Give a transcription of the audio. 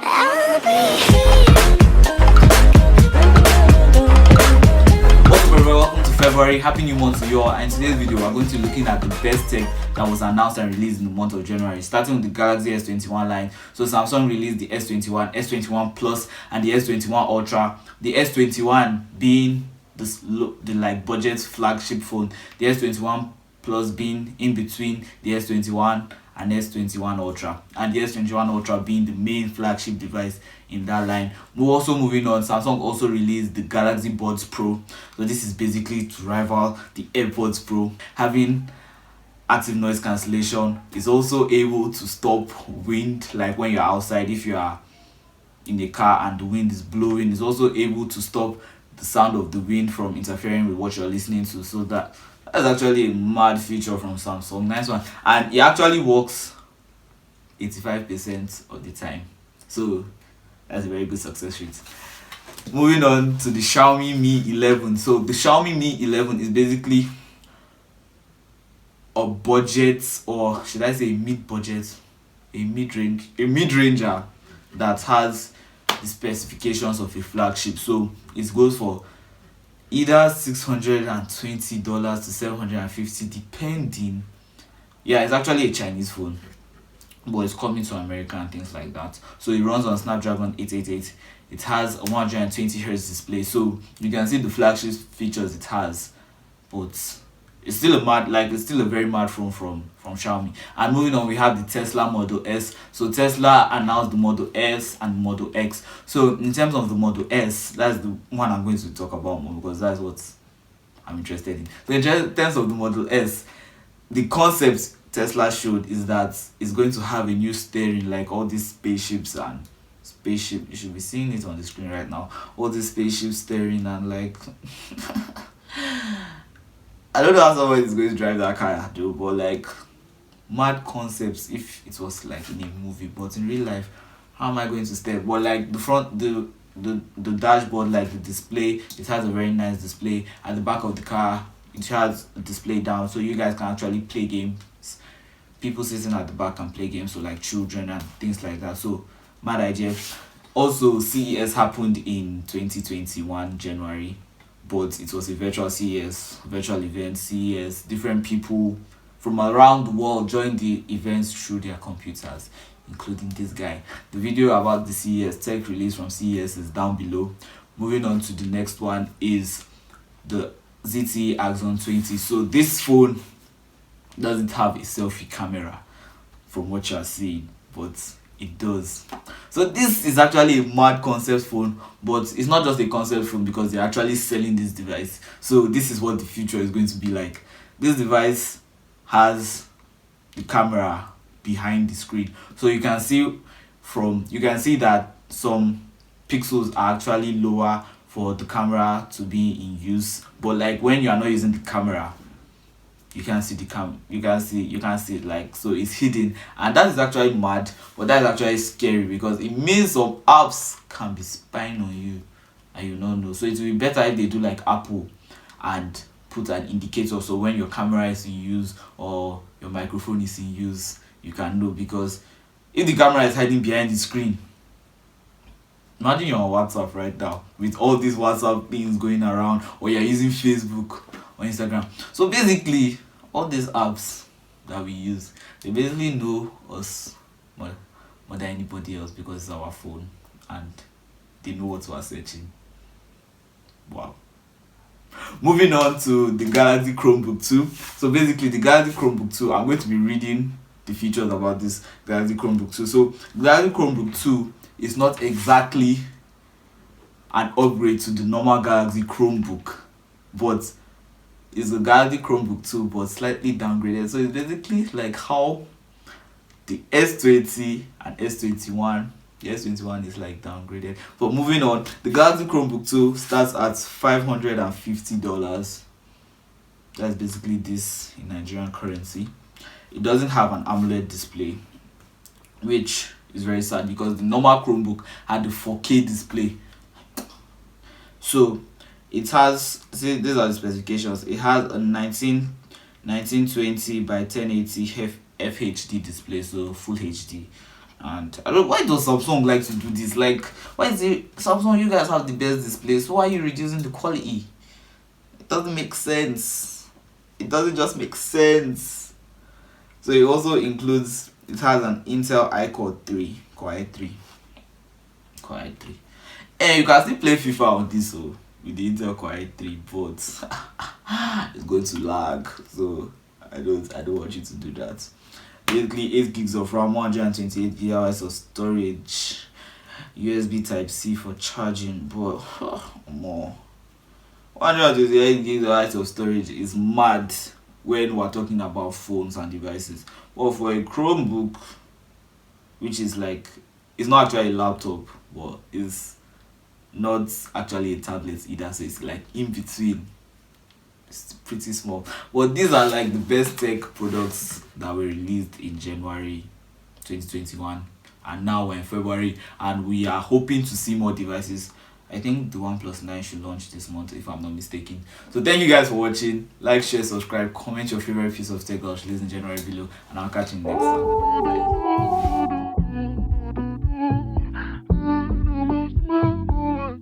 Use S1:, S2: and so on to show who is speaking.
S1: What's up everyone, welcome to February. Happy new month to you all, and in today's video we're going to be looking at the best tech that was announced and released in the month of January, starting with the Galaxy S21 line. So Samsung released the S21, S21 Plus and the S21 Ultra. The S21 being the like budget flagship phone, the S21 Plus being in between the S21 and S21 Ultra, and the S21 Ultra being the main flagship device in that line. We're also moving on. Samsung also released the Galaxy Buds Pro. So this is basically to rival the AirPods Pro, having active noise cancellation. It's also able to stop wind, like when you're outside, if you are in a car and the wind is blowing. It's also able to stop the sound of the wind from interfering with what you're listening to. So that's actually a mad feature from Samsung. Nice one. And it actually works 85% of the time, so that's a very good success rate. Moving on to the Xiaomi Mi 11. So the Xiaomi Mi 11 is basically a budget, or should I say mid-budget, a mid-ranger that has the specifications of a flagship. So it goes for either $620 to $750 depending. Yeah, it's actually a Chinese phone, but it's coming to America and things like that. So it runs on Snapdragon 888. It has a 120Hz display, so you can see the flagship features it has, but it's still a very mad phone from Xiaomi. And moving on, we have the Tesla Model S. So Tesla announced the Model S and Model X. So in terms of the Model S, that's the one I'm going to talk about more because that's what I'm interested in. So in terms of the Model S, the concept Tesla showed is that it's going to have a new steering, like all these spaceships and spaceship. You should be seeing it on the screen right now. All these spaceship steering and like I don't know how somebody is going to drive that car though, but like mad concepts if it was like in a movie, but in real life, how am I going to step? But like the front, the dashboard, like the display, it has a very nice display. At the back of the car, it has a display down, so you guys can actually play games. People sitting at the back can play games, so like children and things like that. So mad idea. Also, CES happened in 2021 January, but it was a virtual event. CES, different people from around the world joined the events through their computers, including this guy. The video about the CES tech release from CES is down below. Moving on to the next one is the ZTE Axon 20. So this phone doesn't have a selfie camera from what you're seeing, but it does. So this is actually a mad concept phone, but it's not just a concept phone because they're actually selling this device. So this is what the future is going to be like. This device has the camera behind the screen, so you can see that some pixels are actually lower for the camera to be in use, but like when you are not using the camera, you can see you can see it, like, so it's hidden, and that is actually mad, but that is actually scary because it means some apps can be spying on you and you don't know. So it will be better if they do like Apple and put an indicator, so when your camera is in use or your microphone is in use, you can know. Because if the camera is hiding behind the screen, imagine you're on WhatsApp right now with all these WhatsApp things going around, or you're using Facebook or Instagram. So basically, all these apps that we use, they basically know us more than anybody else because it's our phone and they know what we're searching. Wow. Moving on to the Galaxy Chromebook 2. So basically, the Galaxy Chromebook 2, I'm going to be reading the features about this Galaxy Chromebook 2. So Galaxy Chromebook 2 is not exactly an upgrade to the normal Galaxy Chromebook, but it's a Galaxy Chromebook 2 but slightly downgraded. So it's basically like how the S20 and S21, the S21 is like downgraded. But moving on, the Galaxy Chromebook 2 starts at $550. That's basically this in Nigerian currency. It doesn't have an AMOLED display, which is very sad because the normal Chromebook had the 4K display. So it has, see, these are the specifications. It has a 1920 by 1080 FHD display, so full HD, And I don't, why does Samsung like to do this? Like, why is it Samsung? You guys have the best displays. So why are you reducing the quality? It doesn't make sense. It doesn't just make sense. So it also includes. It has an Intel iCore 3, Core i3, Core i3, and you can still play FIFA on this with the Intel Core i3, but it's going to lag. So I don't want you to do that. Basically, 8 gigs of RAM, 128 GB of storage, USB Type C for charging, but more. 128 gigabytes of storage is mad when we're talking about phones and devices. But for a Chromebook, which is like, it's not actually a laptop, but it's not actually a tablet either, so it's like in between. It's pretty small. But these are like the best tech products that were released in January 2021, and now we're in February, and we are hoping to see more devices. I think the OnePlus 9 should launch this month, if I'm not mistaken. So thank you guys for watching. Like, share, subscribe, comment your favorite piece of tech that was released in January below, and I'll catch you next time. Bye.